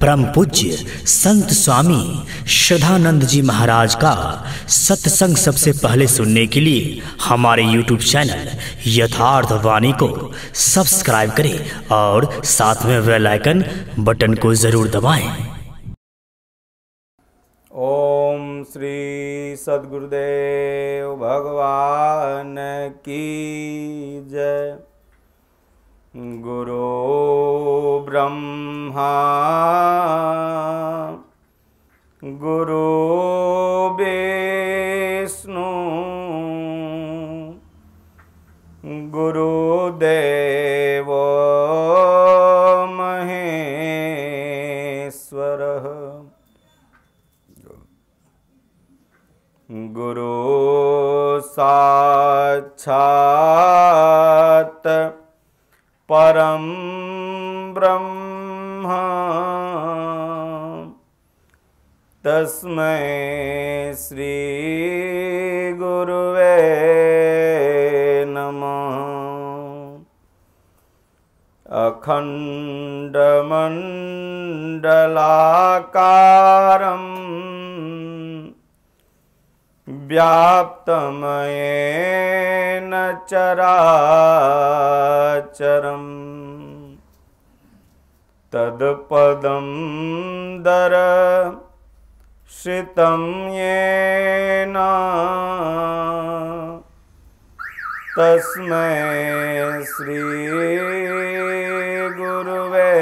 परम पूज्य संत स्वामी श्रद्धानंद जी महाराज का सत्संग सबसे पहले सुनने के लिए हमारे YouTube चैनल यथार्थ वाणी को सब्सक्राइब करें और साथ में बेल आइकन बटन को जरूर दबाएं। ओम श्री सद्गुरुदेव भगवान की जय। गुरु ब्रह्मा गुरु विष्णु गुरुदेव महेश्वरः। गुरु साक्षात् परम ब्रह्म तस्मै श्री गुरुवे नमः। अखण्डमण्डलाकारम् व्याप्तमयेन चराचरम् तत्पदं दर्शितं येन तस्मै श्री गुरुवे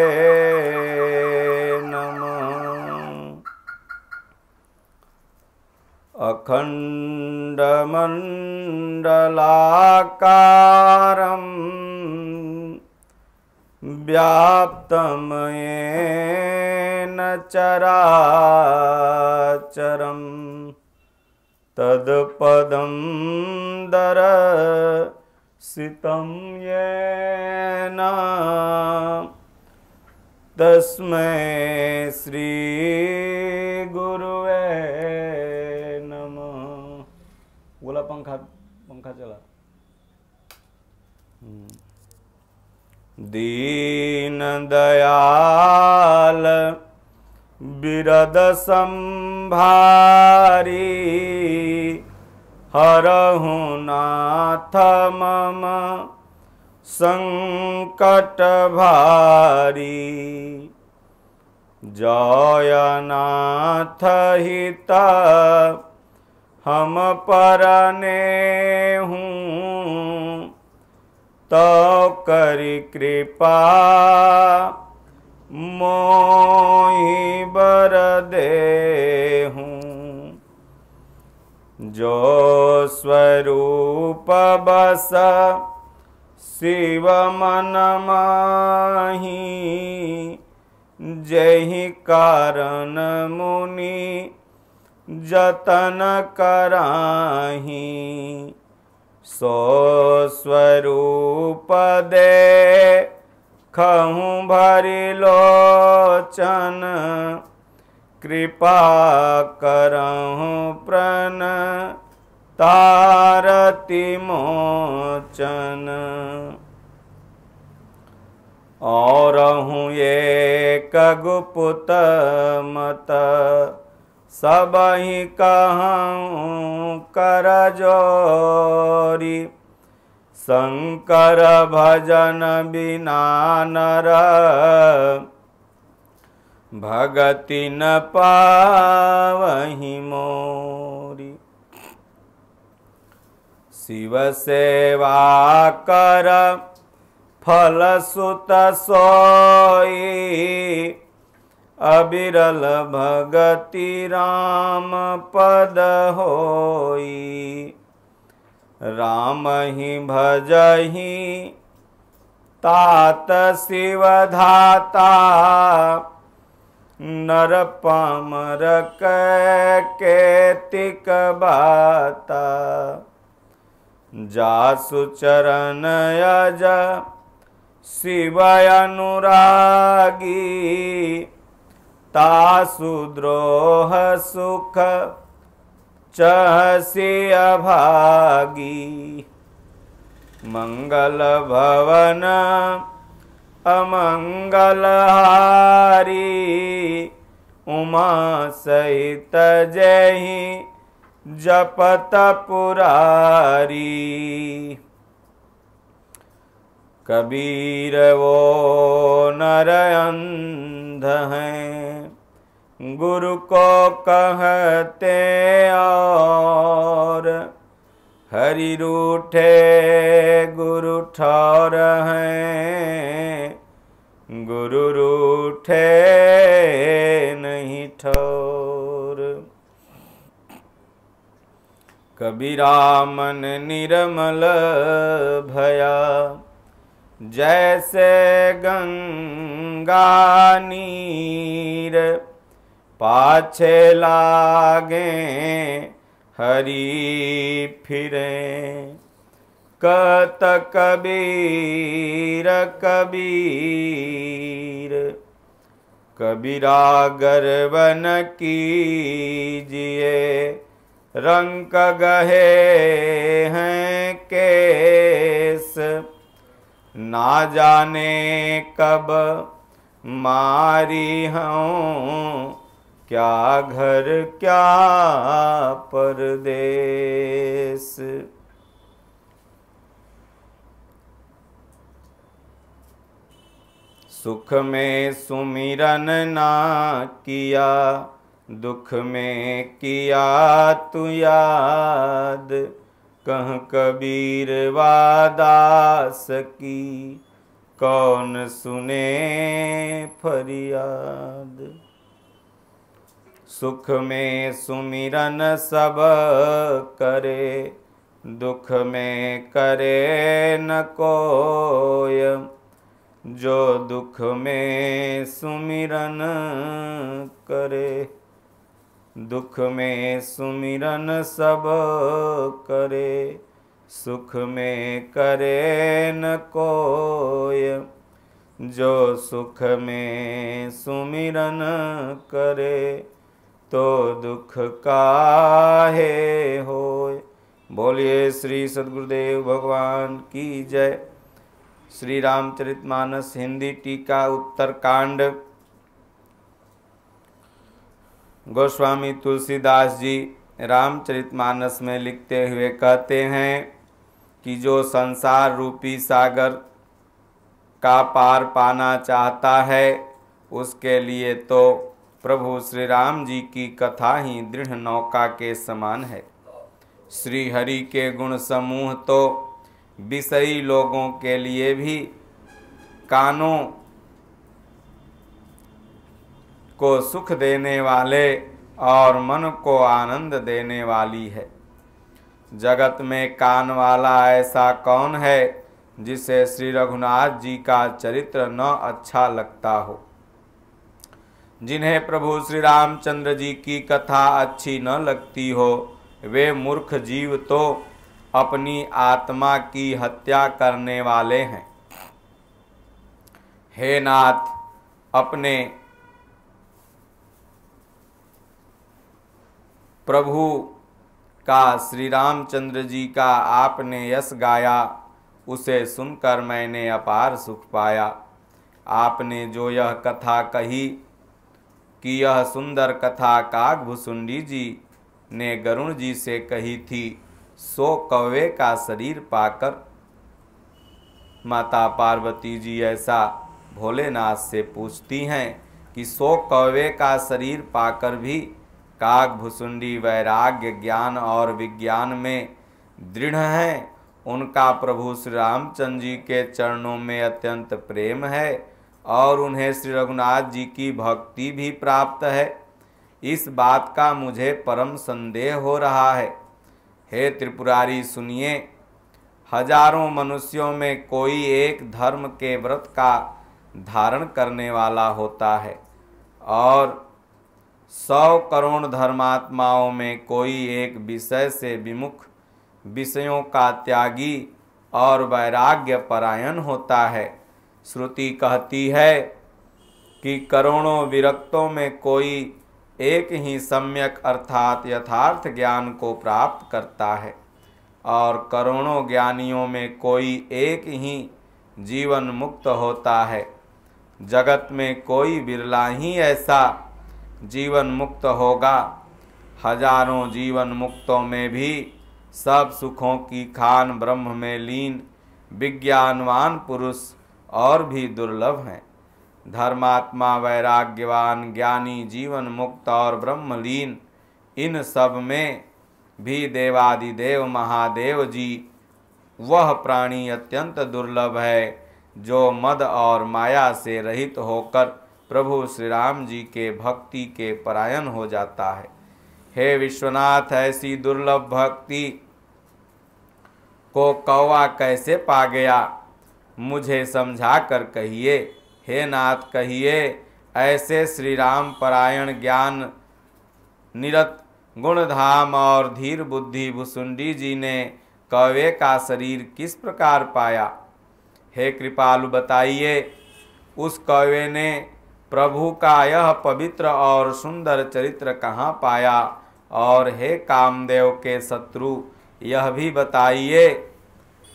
अखण्डमण्डलाकारं व्याप्तमयेन चराचरं तत्पदं दर्शितं येन तस्मै श्री गुरुवे नमः। बोला पंखा चला। दीन दयाल बिरद संभारी हरहु नाथ मम संकट भारी। जयनाथ हित हम परने हूँ तो करी कृपा मोहि बर देहूँ। जो स्वरूप बस शिव मन माही जहि कारण मुनि जतन कराही। सो स्वरूप देखहु भरि लोचन कृपा करहु प्रण तारति मोचन। और हूँ एक गुप्त मत सबहि कहूँ कर जोरी। शंकर भजन बिना नर भगति न पावहि मोरी। शिव सेवा कर फल सुत सोई। अबिरल भगति राम पद होई। राम ही भजहि तात शिव धाता। नर पामर कैतिक बाता। जासु चरण यज शिव अनुरागी। तासु द्रोह सुख चहसि अभागी। मंगल भवन अमंगलहारी उमा सहित जहि जपत पुरारी। कबीर वो नर अंध हैं गुरु को कहते और, हरि रूठे गुरु ठौर हैं गुरु रूठे नहीं ठौर। कबीरा मन निर्मल भया जैसे गंगा नीर, पाछे लागे हरि फिरे कत कबीर कबीर। कबीरा गर्व न कीजिए रंक गहे हैं केस, ना जाने कब मारी हूँ क्या घर क्या परदेस। सुख में सुमिरन ना किया दुख में किया तू याद, कह कबीर वादास की कौन सुने फरियाद। सुख में सुमिरन सब करे दुख में करे न कोय, जो दुख में सुमिरन करे दुख में सुमिरन सब करे, सुख में करे न कोय, जो सुख में सुमिरन करे तो दुख काहे होय। बोलिए श्री सद्गुरुदेव भगवान की जय। श्री रामचरितमानस हिंदी टीका उत्तरकांड। गोस्वामी तुलसीदास जी रामचरितमानस में लिखते हुए कहते हैं कि जो संसार रूपी सागर का पार पाना चाहता है उसके लिए तो प्रभु श्री राम जी की कथा ही दृढ़ नौका के समान है। श्री हरि के गुण समूह तो विषयी लोगों के लिए भी कानों को सुख देने वाले और मन को आनंद देने वाली है। जगत में कान वाला ऐसा कौन है जिसे श्री रघुनाथ जी का चरित्र न अच्छा लगता हो। जिन्हें प्रभु श्री रामचंद्र जी की कथा अच्छी न लगती हो वे मूर्ख जीव तो अपनी आत्मा की हत्या करने वाले हैं। हे नाथ, अपने प्रभु का श्री रामचंद्र जी का आपने यश गाया, उसे सुनकर मैंने अपार सुख पाया। आपने जो यह कथा कही कि यह सुंदर कथा काकभुसुंडी जी ने गरुण जी से कही थी, सो कौवे का शरीर पाकर माता पार्वती जी ऐसा भोलेनाथ से पूछती हैं कि सो कौवे का शरीर पाकर भी काकभुसुंडी वैराग्य ज्ञान और विज्ञान में दृढ़ हैं। उनका प्रभु श्री रामचंद्र जी के चरणों में अत्यंत प्रेम है और उन्हें श्री रघुनाथ जी की भक्ति भी प्राप्त है। इस बात का मुझे परम संदेह हो रहा है। हे त्रिपुरारी सुनिए, हजारों मनुष्यों में कोई एक धर्म के व्रत का धारण करने वाला होता है और 100 करोड़ धर्मात्माओं में कोई एक विषय से विमुख, विषयों का त्यागी और वैराग्य परायण होता है। श्रुति कहती है कि करोड़ों विरक्तों में कोई एक ही सम्यक अर्थात यथार्थ ज्ञान को प्राप्त करता है और करोड़ों ज्ञानियों में कोई एक ही जीवन मुक्त होता है। जगत में कोई बिरला ही ऐसा जीवन मुक्त होगा। हजारों जीवन मुक्तों में भी सब सुखों की खान ब्रह्म में लीन विज्ञानवान पुरुष और भी दुर्लभ हैं। धर्मात्मा, वैराग्यवान, ज्ञानी, जीवन मुक्त और ब्रह्मलीन, इन सब में भी देवादिदेव महादेव जी वह प्राणी अत्यंत दुर्लभ है जो मद और माया से रहित होकर प्रभु श्री राम जी के भक्ति के परायण हो जाता है। हे विश्वनाथ, ऐसी दुर्लभ भक्ति को कौवा कैसे पा गया, मुझे समझा कर कहिए। हे नाथ, कहिए, ऐसे श्री राम परायण ज्ञान निरत गुणधाम और धीर बुद्धि भुसुंडी जी ने कौवे का शरीर किस प्रकार पाया। हे कृपालु, बताइए, उस कौवे ने प्रभु का यह पवित्र और सुंदर चरित्र कहाँ पाया। और हे कामदेव के शत्रु, यह भी बताइए,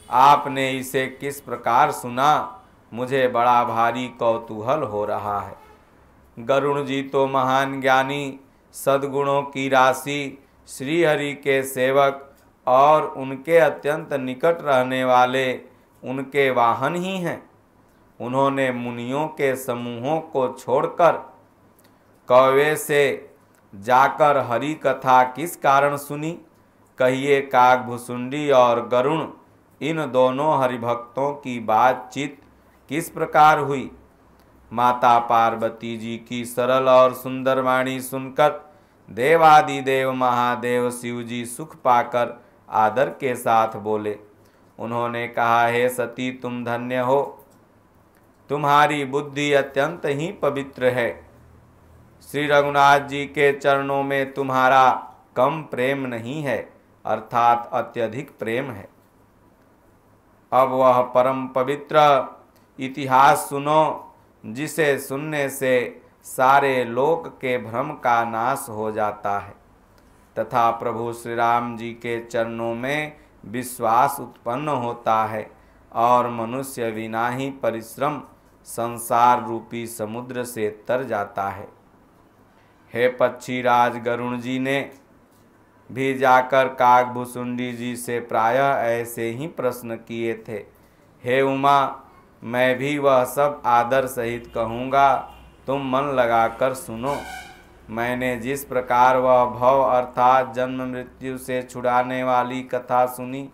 आपने इसे किस प्रकार सुना, मुझे बड़ा भारी कौतूहल हो रहा है। गरुण जी तो महान ज्ञानी, सद्गुणों की राशि, श्री हरि के सेवक और उनके अत्यंत निकट रहने वाले उनके वाहन ही हैं। उन्होंने मुनियों के समूहों को छोड़कर कौवे से जाकर हरि कथा किस कारण सुनी। कहिए, काकभुसुंडी और गरुण, इन दोनों हरिभक्तों की बातचीत किस प्रकार हुई। माता पार्वती जी की सरल और सुंदर वाणी सुनकर देवादिदेव महादेव शिव जी सुख पाकर आदर के साथ बोले। उन्होंने कहा, हे सती, तुम धन्य हो, तुम्हारी बुद्धि अत्यंत ही पवित्र है। श्री रघुनाथ जी के चरणों में तुम्हारा कम प्रेम नहीं है, अर्थात अत्यधिक प्रेम है। अब वह परम पवित्र इतिहास सुनो, जिसे सुनने से सारे लोक के भ्रम का नाश हो जाता है तथा प्रभु श्री राम जी के चरणों में विश्वास उत्पन्न होता है और मनुष्य बिना ही परिश्रम संसार रूपी समुद्र से तर जाता है। हे पक्षीराज, गरुण जी ने भी जाकर काकभुसुंडी जी से प्रायः ऐसे ही प्रश्न किए थे। हे उमा, मैं भी वह सब आदर सहित कहूँगा, तुम मन लगाकर सुनो। मैंने जिस प्रकार वह भव अर्थात जन्म मृत्यु से छुड़ाने वाली कथा सुनी,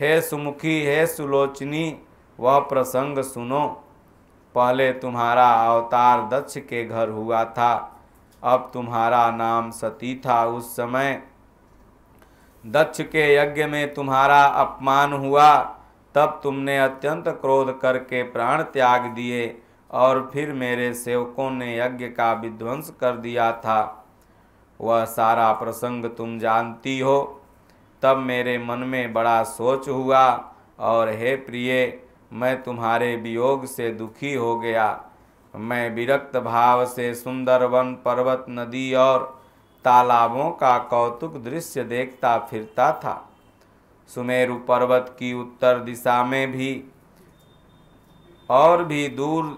हे सुमुखी, हे सुलोचनी, वह प्रसंग सुनो। पहले तुम्हारा अवतार दक्ष के घर हुआ था, अब तुम्हारा नाम सती था। उस समय दक्ष के यज्ञ में तुम्हारा अपमान हुआ, तब तुमने अत्यंत क्रोध करके प्राण त्याग दिए और फिर मेरे सेवकों ने यज्ञ का विध्वंस कर दिया था। वह सारा प्रसंग तुम जानती हो। तब मेरे मन में बड़ा सोच हुआ और हे प्रिय, मैं तुम्हारे वियोग से दुखी हो गया। मैं विरक्त भाव से सुंदर वन, पर्वत, नदी और तालाबों का कौतुक दृश्य देखता फिरता था। सुमेरु पर्वत की उत्तर दिशा में भी और भी दूर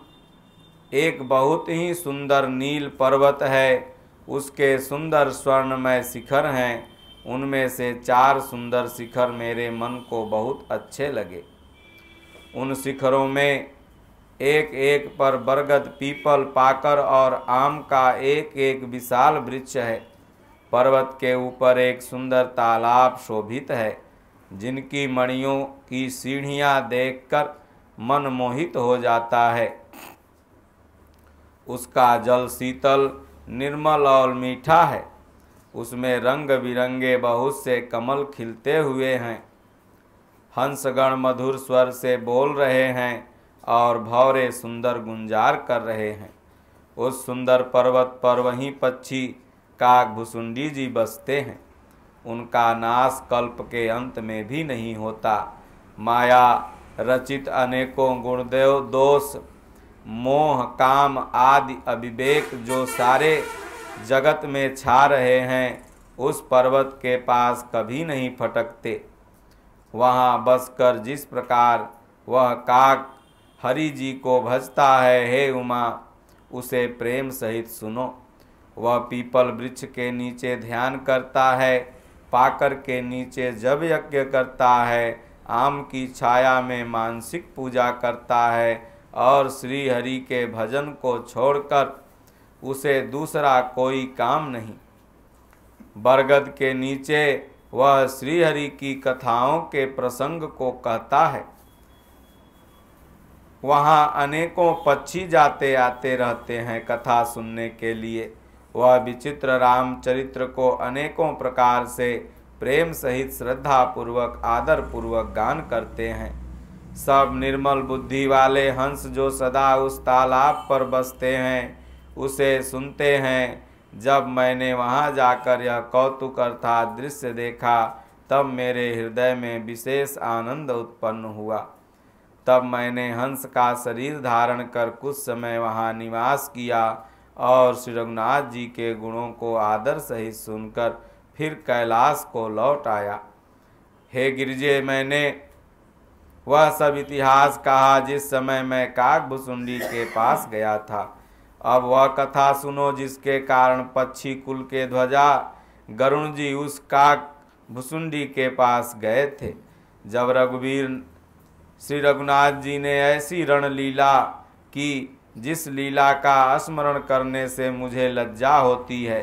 एक बहुत ही सुंदर नील पर्वत है। उसके सुंदर स्वर्णमय शिखर हैं। उनमें से 4 सुंदर शिखर मेरे मन को बहुत अच्छे लगे। उन शिखरों में एक एक पर बरगद, पीपल, पाकर और आम का एक एक विशाल वृक्ष है। पर्वत के ऊपर एक सुंदर तालाब शोभित है, जिनकी मणियों की सीढ़ियां देखकर मन मोहित हो जाता है। उसका जल शीतल, निर्मल और मीठा है। उसमें रंग बिरंगे बहुत से कमल खिलते हुए हैं। हंसगण मधुर स्वर से बोल रहे हैं और भौरे सुंदर गुंजार कर रहे हैं। उस सुंदर पर्वत पर वहीं पक्षी काकभुसुंडी जी बसते हैं। उनका नाश कल्प के अंत में भी नहीं होता। माया रचित अनेकों गुणदेव दोष, मोह, काम आदि अविवेक जो सारे जगत में छा रहे हैं, उस पर्वत के पास कभी नहीं फटकते। वहाँ बसकर जिस प्रकार वह काक हरि जी को भजता है हे उमा, उसे प्रेम सहित सुनो। वह पीपल वृक्ष के नीचे ध्यान करता है, पाकर के नीचे जब यज्ञ करता है, आम की छाया में मानसिक पूजा करता है और श्री हरि के भजन को छोड़कर उसे दूसरा कोई काम नहीं। बरगद के नीचे वह श्री हरि की कथाओं के प्रसंग को कहता है। वहाँ अनेकों पक्षी जाते आते रहते हैं कथा सुनने के लिए। वह विचित्र रामचरित्र को अनेकों प्रकार से प्रेम सहित श्रद्धा पूर्वक आदर पूर्वक गान करते हैं। सब निर्मल बुद्धि वाले हंस जो सदा उस तालाब पर बसते हैं उसे सुनते हैं। जब मैंने वहां जाकर यह कौतुक अर्थात दृश्य देखा तब मेरे हृदय में विशेष आनंद उत्पन्न हुआ। तब मैंने हंस का शरीर धारण कर कुछ समय वहां निवास किया और श्री रघुनाथ जी के गुणों को आदर सहित सुनकर फिर कैलाश को लौट आया। हे गिरिजे, मैंने वह सब इतिहास कहा जिस समय मैं काकभुसुंडी के पास गया था। अब वह कथा सुनो जिसके कारण पक्षी कुल के ध्वजा गरुण जी उस काकभुसुंडी के पास गए थे। जब रघुवीर श्री रघुनाथ जी ने ऐसी रणलीला की जिस लीला का स्मरण करने से मुझे लज्जा होती है,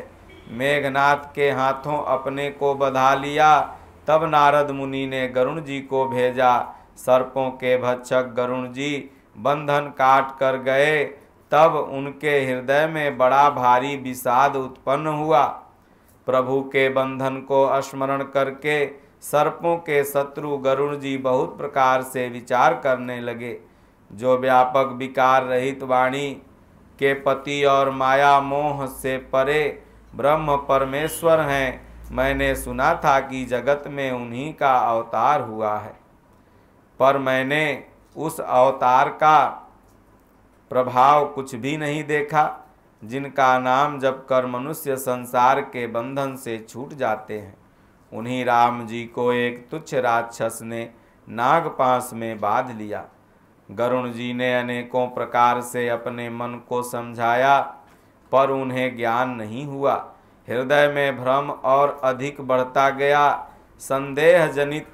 मेघनाथ के हाथों अपने को बधा लिया। तब नारद मुनि ने गरुण जी को भेजा। सर्पों के भक्षक गरुण जी बंधन काट कर गए। तब उनके हृदय में बड़ा भारी विषाद उत्पन्न हुआ। प्रभु के बंधन को स्मरण करके सर्पों के शत्रु गरुण जी बहुत प्रकार से विचार करने लगे। जो व्यापक विकार रहित वाणी के पति और माया मोह से परे ब्रह्म परमेश्वर हैं, मैंने सुना था कि जगत में उन्हीं का अवतार हुआ है, पर मैंने उस अवतार का प्रभाव कुछ भी नहीं देखा। जिनका नाम जप कर मनुष्य संसार के बंधन से छूट जाते हैं, उन्हीं राम जी को एक तुच्छ राक्षस ने नागपाश में बांध लिया। गरुण जी ने अनेकों प्रकार से अपने मन को समझाया, पर उन्हें ज्ञान नहीं हुआ। हृदय में भ्रम और अधिक बढ़ता गया। संदेह जनित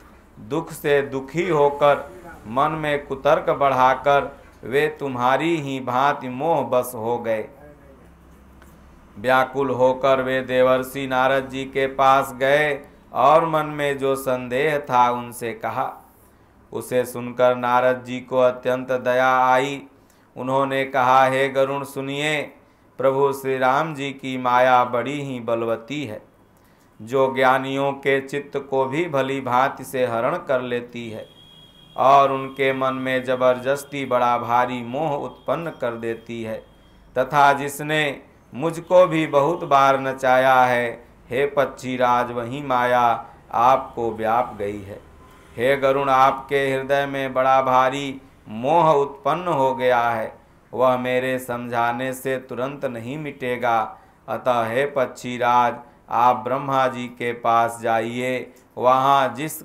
दुख से दुखी होकर मन में कुतर्क बढ़ाकर वे तुम्हारी ही भांति मोह बस हो गए। व्याकुल होकर वे देवर्षि नारद जी के पास गए और मन में जो संदेह था उनसे कहा। उसे सुनकर नारद जी को अत्यंत दया आई। उन्होंने कहा, हे गरुण सुनिए, प्रभु श्री राम जी की माया बड़ी ही बलवती है, जो ज्ञानियों के चित्त को भी भली भांति से हरण कर लेती है और उनके मन में जबरदस्ती बड़ा भारी मोह उत्पन्न कर देती है, तथा जिसने मुझको भी बहुत बार नचाया है। हे पक्षीराज, वही माया आपको व्याप गई है। हे गरुण, आपके हृदय में बड़ा भारी मोह उत्पन्न हो गया है, वह मेरे समझाने से तुरंत नहीं मिटेगा। अतः हे पक्षीराज, आप ब्रह्मा जी के पास जाइए, वहाँ जिस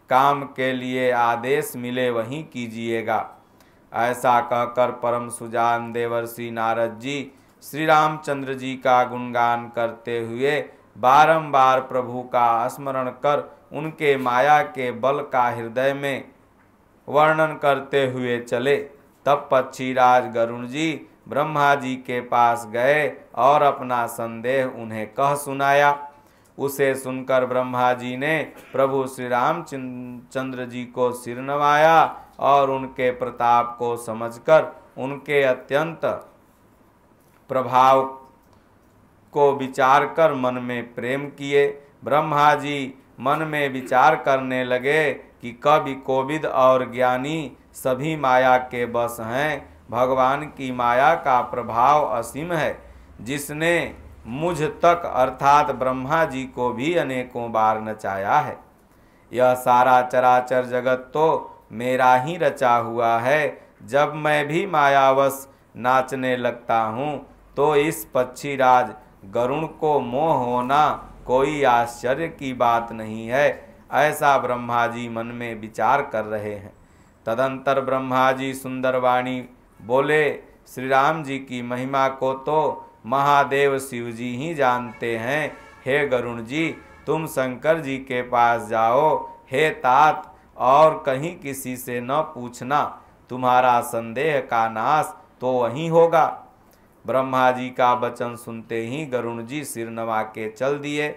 काम के लिए आदेश मिले वहीं कीजिएगा। ऐसा कहकर परम सुजान देवर्षि नारद जी श्री रामचंद्र जी का गुणगान करते हुए बारंबार प्रभु का स्मरण कर उनके माया के बल का हृदय में वर्णन करते हुए चले। तब पक्षीराज गरुण जी ब्रह्मा जी के पास गए और अपना संदेह उन्हें कह सुनाया। उसे सुनकर ब्रह्मा जी ने प्रभु श्री रामचंद्र जी को सिर नवाया और उनके प्रताप को समझकर उनके अत्यंत प्रभाव को विचार कर मन में प्रेम किए। ब्रह्मा जी मन में विचार करने लगे कि कवि कोविद और ज्ञानी सभी माया के बस हैं। भगवान की माया का प्रभाव असीम है, जिसने मुझ तक अर्थात ब्रह्मा जी को भी अनेकों बार नचाया है। यह सारा चराचर जगत तो मेरा ही रचा हुआ है। जब मैं भी मायावश नाचने लगता हूँ तो इस पक्षीराज गरुण को मोह होना कोई आश्चर्य की बात नहीं है। ऐसा ब्रह्मा जी मन में विचार कर रहे हैं। तदंतर ब्रह्मा जी सुंदर वाणी बोले, श्री राम जी की महिमा को तो महादेव शिव जी ही जानते हैं। हे गरुण जी, तुम शंकर जी के पास जाओ। हे तात, और कहीं किसी से न पूछना, तुम्हारा संदेह का नाश तो वहीं होगा। ब्रह्मा जी का वचन सुनते ही गरुण जी सिर नवा के चल दिए।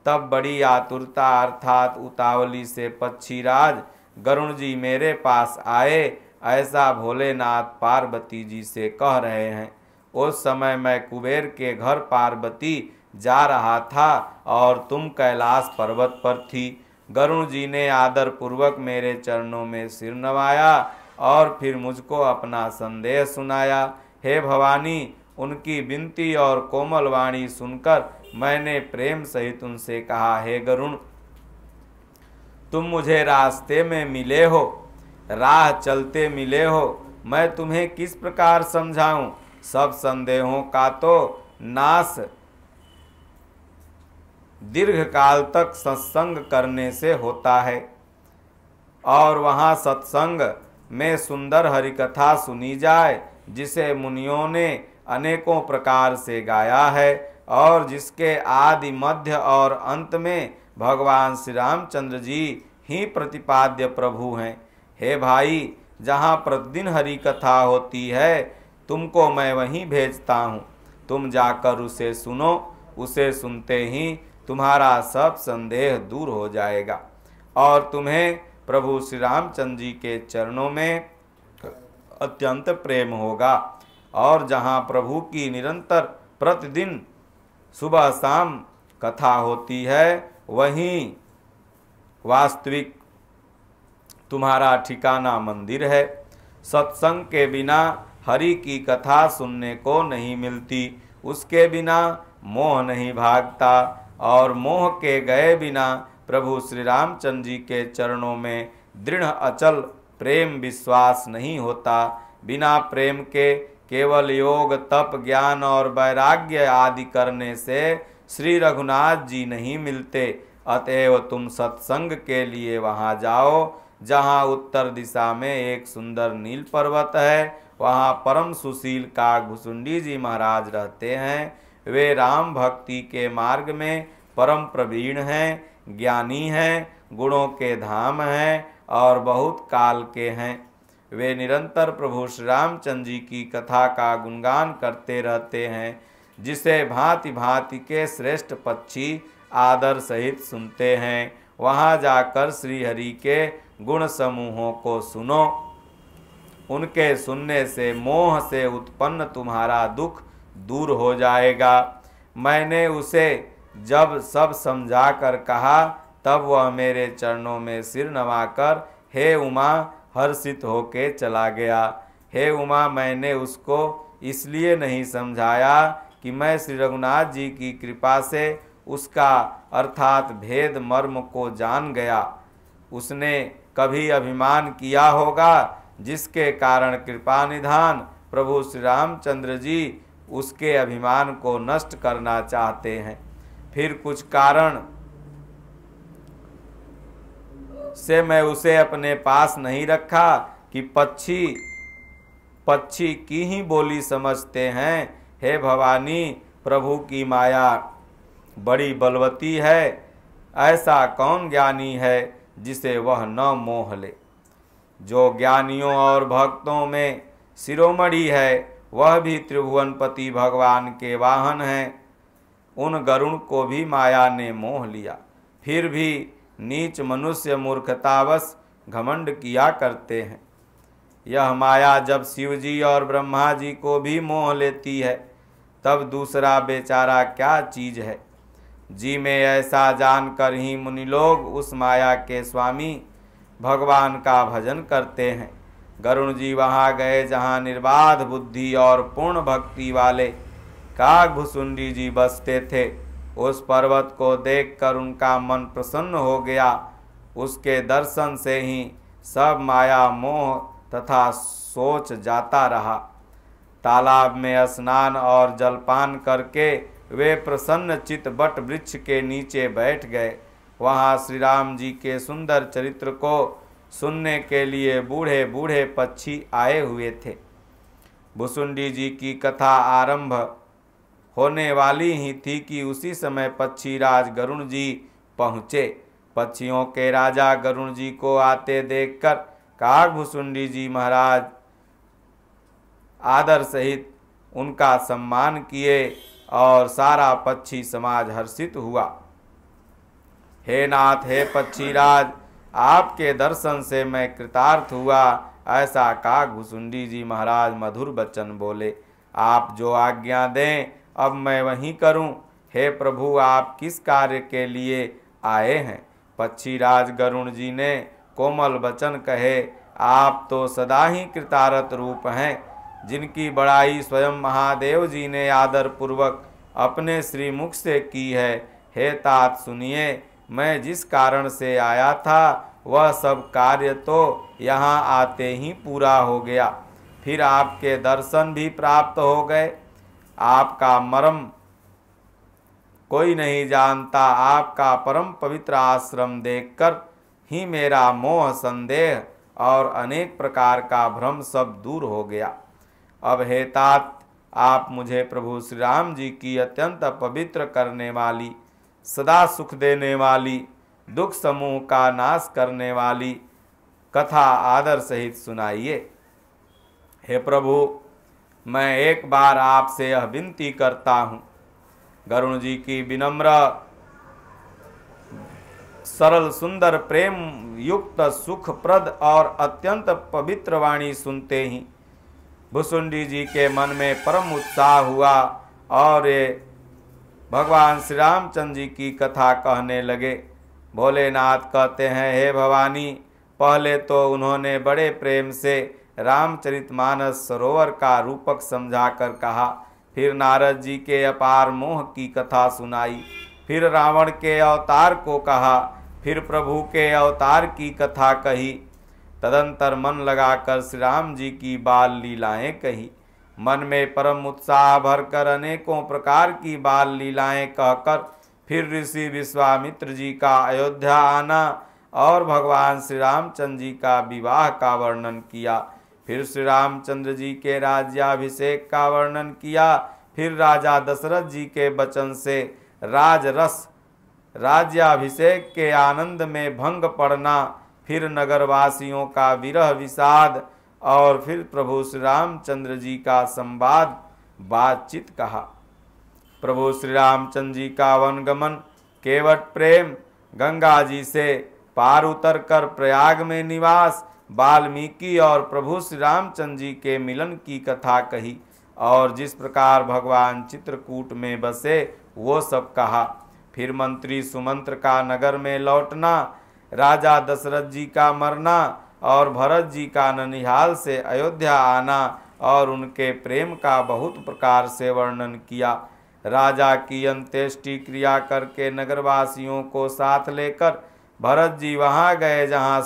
तब बड़ी आतुरता अर्थात उतावली से पक्षीराज गरुण जी मेरे पास आए, ऐसा भोलेनाथ पार्वती जी से कह रहे हैं। उस समय मैं कुबेर के घर पार्वती जा रहा था और तुम कैलाश पर्वत पर थी। गरुण जी ने आदर पूर्वक मेरे चरणों में सिर नवाया और फिर मुझको अपना संदेह सुनाया। हे भवानी, उनकी विनती और कोमल वाणी सुनकर मैंने प्रेम सहित उनसे कहा, हे गरुण, तुम मुझे रास्ते में मिले हो, राह चलते मिले हो, मैं तुम्हें किस प्रकार समझाऊं। सब संदेहों का तो नाश दीर्घ काल तक सत्संग करने से होता है। और वहाँ सत्संग में सुंदर हरिकथा सुनी जाए, जिसे मुनियों ने अनेकों प्रकार से गाया है और जिसके आदि मध्य और अंत में भगवान श्री रामचंद्र जी ही प्रतिपाद्य प्रभु हैं। हे भाई, जहाँ प्रतिदिन हरि कथा होती है, तुमको मैं वहीं भेजता हूँ। तुम जाकर उसे सुनो। उसे सुनते ही तुम्हारा सब संदेह दूर हो जाएगा और तुम्हें प्रभु श्री रामचंद्र जी के चरणों में अत्यंत प्रेम होगा। और जहाँ प्रभु की निरंतर प्रतिदिन सुबह शाम कथा होती है, वहीं वास्तविक तुम्हारा ठिकाना मंदिर है। सत्संग के बिना हरि की कथा सुनने को नहीं मिलती, उसके बिना मोह नहीं भागता और मोह के गए बिना प्रभु श्री रामचंद्र जी के चरणों में दृढ़ अचल प्रेम विश्वास नहीं होता। बिना प्रेम के केवल योग तप ज्ञान और वैराग्य आदि करने से श्री रघुनाथ जी नहीं मिलते। अतएव तुम सत्संग के लिए वहाँ जाओ, जहाँ उत्तर दिशा में एक सुंदर नील पर्वत है। वहाँ परम सुशील काग भुसुंडी जी महाराज रहते हैं। वे राम भक्ति के मार्ग में परम प्रवीण हैं, ज्ञानी हैं, गुणों के धाम हैं और बहुत काल के हैं। वे निरंतर प्रभु श्री रामचंद्र जी की कथा का गुणगान करते रहते हैं, जिसे भांति भांति के श्रेष्ठ पक्षी आदर सहित सुनते हैं। वहाँ जाकर श्री हरि के गुण समूहों को सुनो। उनके सुनने से मोह से उत्पन्न तुम्हारा दुख दूर हो जाएगा। मैंने उसे जब सब समझा कर कहा, तब वह मेरे चरणों में सिर नवाकर हे उमा हर्षित होके चला गया। हे उमा, मैंने उसको इसलिए नहीं समझाया कि मैं श्री रघुनाथ जी की कृपा से उसका अर्थात भेद मर्म को जान गया। उसने कभी अभिमान किया होगा, जिसके कारण कृपा निधान प्रभु श्री रामचंद्र जी उसके अभिमान को नष्ट करना चाहते हैं। फिर कुछ कारण से मैं उसे अपने पास नहीं रखा कि पक्षी की ही बोली समझते हैं। हे भवानी, प्रभु की माया बड़ी बलवती है। ऐसा कौन ज्ञानी है जिसे वह न मोह ले। जो ज्ञानियों और भक्तों में शिरोमणि है, वह भी त्रिभुवनपति भगवान के वाहन हैं। उन गरुण को भी माया ने मोह लिया। फिर भी नीच मनुष्य मूर्खतावश घमंड किया करते हैं। यह माया जब शिव जी और ब्रह्मा जी को भी मोह लेती है, तब दूसरा बेचारा क्या चीज है। जी में ऐसा जानकर ही मुनि लोग उस माया के स्वामी भगवान का भजन करते हैं। गरुण जी वहाँ गए जहाँ निर्बाध बुद्धि और पूर्ण भक्ति वाले कागभुसुंडी जी बसते थे। उस पर्वत को देखकर उनका मन प्रसन्न हो गया। उसके दर्शन से ही सब माया मोह तथा सोच जाता रहा। तालाब में स्नान और जलपान करके वे प्रसन्न चित बट वृक्ष के नीचे बैठ गए। वहाँ श्री राम जी के सुंदर चरित्र को सुनने के लिए बूढ़े बूढ़े पक्षी आए हुए थे। भुसुंडी जी की कथा आरंभ होने वाली ही थी कि उसी समय पक्षीराज गरुण जी पहुँचे। पक्षियों के राजा गरुण जी को आते देखकर काकभुसुंडी जी महाराज आदर सहित उनका सम्मान किए और सारा पक्षी समाज हर्षित हुआ। हे नाथ, हे पक्षीराज, आपके दर्शन से मैं कृतार्थ हुआ, ऐसा काकभुसुंडी जी महाराज मधुर वचन बोले। आप जो आज्ञा दें अब मैं वही करूं। हे प्रभु, आप किस कार्य के लिए आए हैं? पक्षीराज गरुण जी ने कोमल वचन कहे, आप तो सदा ही कृतार्थ रूप हैं, जिनकी बड़ाई स्वयं महादेव जी ने आदर पूर्वक अपने श्रीमुख से की है। हे तात सुनिए, मैं जिस कारण से आया था वह सब कार्य तो यहाँ आते ही पूरा हो गया, फिर आपके दर्शन भी प्राप्त हो गए। आपका मर्म कोई नहीं जानता, आपका परम पवित्र आश्रम देखकर ही मेरा मोह, संदेह और अनेक प्रकार का भ्रम सब दूर हो गया। अब हे तात, आप मुझे प्रभु श्री राम जी की अत्यंत पवित्र करने वाली, सदा सुख देने वाली, दुख समूह का नाश करने वाली कथा आदर सहित सुनाइए। हे प्रभु, मैं एक बार आपसे यह विनती करता हूँ। गरुण जी की विनम्र, सरल, सुंदर, प्रेम युक्त, सुखप्रद और अत्यंत पवित्र वाणी सुनते ही भुसुंडी जी के मन में परम उत्साह हुआ और ये भगवान श्री रामचंद्र जी की कथा कहने लगे। भोलेनाथ कहते हैं, हे भवानी, पहले तो उन्होंने बड़े प्रेम से रामचरितमानस सरोवर का रूपक समझाकर कहा, फिर नारद जी के अपार मोह की कथा सुनाई, फिर रावण के अवतार को कहा, फिर प्रभु के अवतार की कथा कही। तदंतर मन लगाकर श्री राम जी की बाल लीलाएं कही। मन में परम उत्साह भरकर अनेकों प्रकार की बाल लीलाएं कहकर फिर ऋषि विश्वामित्र जी का अयोध्या आना और भगवान श्री रामचंद्र जी का विवाह का वर्णन किया। फिर श्री रामचंद्र जी के राज्याभिषेक का वर्णन किया। फिर राजा दशरथ जी के वचन से राजरस, राज्याभिषेक के आनंद में भंग पड़ना, फिर नगरवासियों का विरह विषाद और फिर प्रभु श्री रामचंद्र जी का संवाद बातचीत कहा। प्रभु श्री रामचंद्र जी का वनगमन, केवट प्रेम, गंगा जी से पार उतर कर प्रयाग में निवास, वाल्मीकि और प्रभु श्री रामचंद्र जी के मिलन की कथा कही और जिस प्रकार भगवान चित्रकूट में बसे वो सब कहा। फिर मंत्री सुमंत्र का नगर में लौटना, राजा दशरथ जी का मरना और भरत जी का ननिहाल से अयोध्या आना और उनके प्रेम का बहुत प्रकार से वर्णन किया। राजा की अंत्येष्टि क्रिया करके नगरवासियों को साथ लेकर भरत जी वहां गए जहां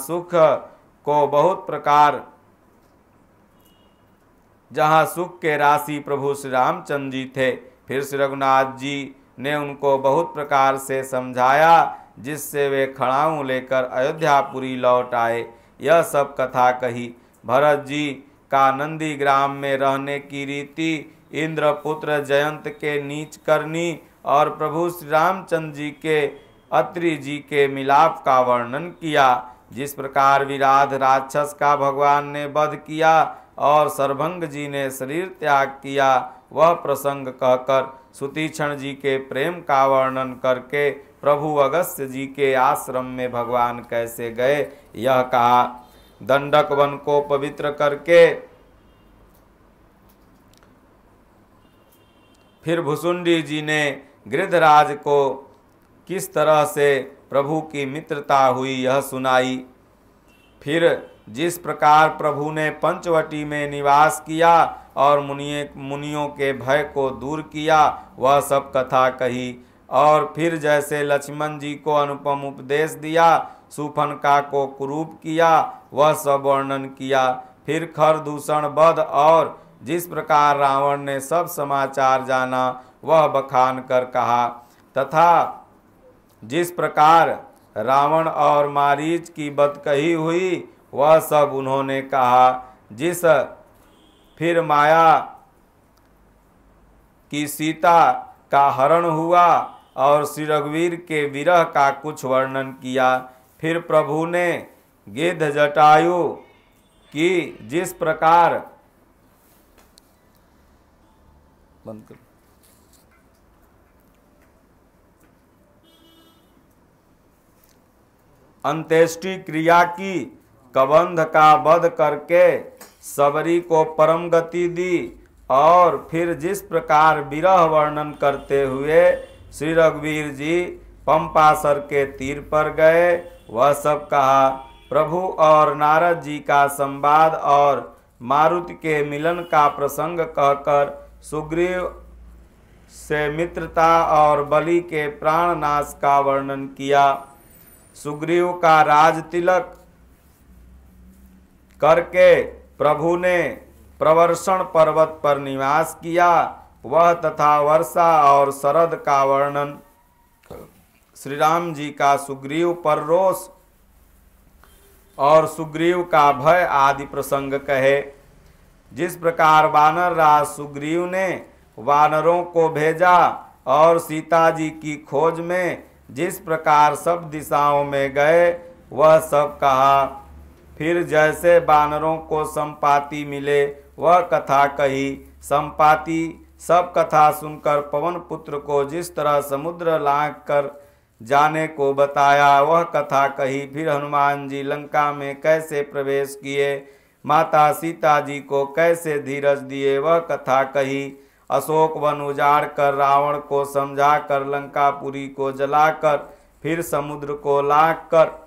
सुख के राशि प्रभु श्री रामचंद्र जी थे। फिर श्री रघुनाथ जी ने उनको बहुत प्रकार से समझाया जिससे वे खड़ाऊ लेकर अयोध्यापुरी लौट आए। यह सब कथा कही। भरत जी का नंदी ग्राम में रहने की रीति, इंद्रपुत्र जयंत के नीच करनी और प्रभु श्री रामचंद्र जी के अत्रि जी के मिलाप का वर्णन किया। जिस प्रकार विराध राक्षस का भगवान ने वध किया और सर्वभंग जी ने शरीर त्याग किया, वह प्रसंग कहकर सुतीक्षण जी के प्रेम का वर्णन करके प्रभु अगस्त्य जी के आश्रम में भगवान कैसे गए यह कहा। दंडक वन को पवित्र करके फिर भुसुंडी जी ने गिरिधराज को किस तरह से प्रभु की मित्रता हुई यह सुनाई। फिर जिस प्रकार प्रभु ने पंचवटी में निवास किया और मुनियों के भय को दूर किया वह सब कथा कही। और फिर जैसे लक्ष्मण जी को अनुपम उपदेश दिया, शूर्पणखा को कुरूप किया, वह सब वर्णन किया। फिर खर दूषण वध और जिस प्रकार रावण ने सब समाचार जाना वह बखान कर कहा, तथा जिस प्रकार रावण और मारीच की बद कही हुई वह सब उन्होंने कहा। फिर माया की सीता का हरण हुआ और श्री रघुवीर के विरह का कुछ वर्णन किया। फिर प्रभु ने गिद्ध जटायु की जिस प्रकार अंत्येष्टि क्रिया की, कबंध का वध करके सबरी को परम गति दी, और फिर जिस प्रकार विरह वर्णन करते हुए श्री रघुवीर जी पंपासर के तीर पर गए, वह सब कहा। प्रभु और नारद जी का संवाद और मारुति के मिलन का प्रसंग कहकर सुग्रीव से मित्रता और बलि के प्राणनाश का वर्णन किया। सुग्रीव का राज तिलक करके प्रभु ने प्रवर्षण पर्वत पर निवास किया, वह तथा वर्षा और शरद का वर्णन, श्री राम जी का सुग्रीव पर रोष और सुग्रीव का भय आदि प्रसंग कहे। जिस प्रकार वानर राज सुग्रीव ने वानरों को भेजा और सीता जी की खोज में जिस प्रकार सब दिशाओं में गए, वह सब कहा। फिर जैसे वानरों को संपाति मिले वह कथा कही। संपाति सब कथा सुनकर पवन पुत्र को जिस तरह समुद्र लांघ कर जाने को बताया, वह कथा कही। फिर हनुमान जी लंका में कैसे प्रवेश किए, माता सीता जी को कैसे धीरज दिए, वह कथा कही। अशोक वन उजाड़ कर रावण को समझा कर लंकापुरी को जलाकर फिर समुद्र को लांघ कर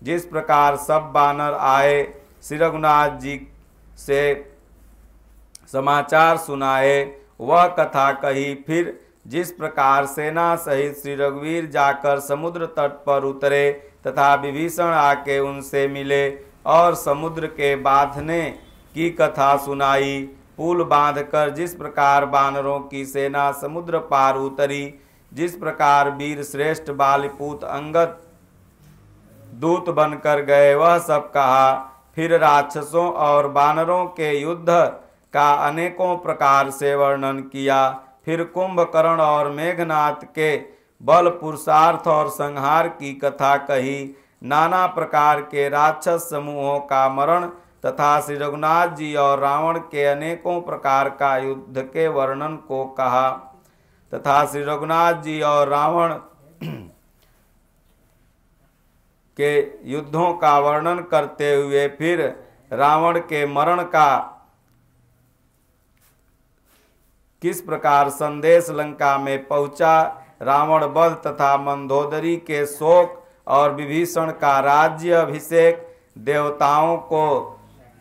जिस प्रकार सब बानर आए, श्री रघुनाथ जी से समाचार सुनाए, वह कथा कही। फिर जिस प्रकार सेना सहित श्री रघुवीर जाकर समुद्र तट पर उतरे तथा विभीषण आके उनसे मिले और समुद्र के बांधने की कथा सुनाई। पुल बांधकर जिस प्रकार बानरों की सेना समुद्र पार उतरी, जिस प्रकार वीर श्रेष्ठ बालीपूत अंगद दूत बनकर गए, वह सब कहा। फिर राक्षसों और बानरों के युद्ध का अनेकों प्रकार से वर्णन किया। फिर कुंभकर्ण और मेघनाथ के बल पुरुषार्थ और संहार की कथा कही। नाना प्रकार के राक्षस समूहों का मरण तथा श्री रघुनाथ जी और रावण के अनेकों प्रकार का युद्ध के वर्णन को कहा तथा श्री रघुनाथ जी और रावण के युद्धों का वर्णन करते हुए फिर रावण के मरण का किस प्रकार संदेश लंका में पहुंचा, रावण वध तथा मंदोदरी के शोक और विभीषण का राज्य अभिषेक, देवताओं को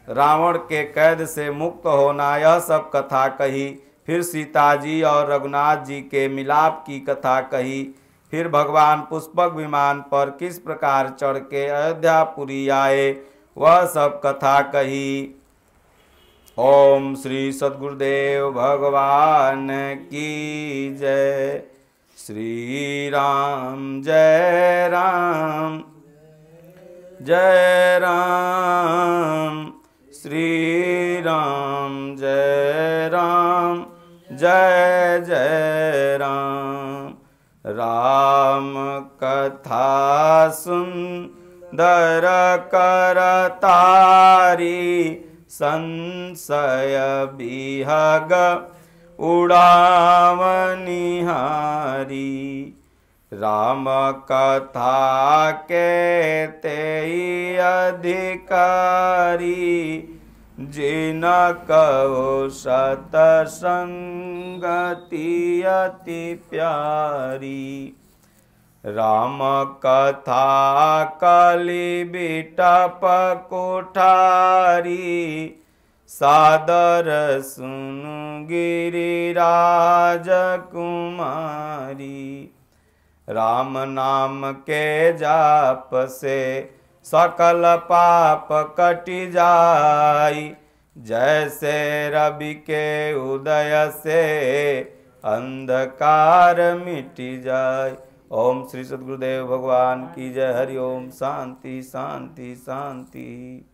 रावण के कैद से मुक्त होना, यह सब कथा कही। फिर सीता जी और रघुनाथ जी के मिलाप की कथा कही। फिर भगवान पुष्पक विमान पर किस प्रकार चढ़ के अयोध्यापुरी आए, वह सब कथा कही। ओम श्री सद्गुरुदेव भगवान की जय। श्री राम जय राम जय राम, श्री राम जय राम जय जय राम। राम कथा सुंदर करतारी, संशय बिहग उड़ावनिहारी। राम कथा के तेई अधिकारी, जिन कहो सतसंगति अति प्यारी। राम कथा कलि बिटप कोठारी, सादर सुनु गिरिराज कुमारी। राम नाम के जाप से सकल पाप कटि जाई, जैसे रवि के उदय से अंधकार मिट जाए। ओम श्री सद्गुरुदेव भगवान की जय। हरि ओम। शांति शांति शांति।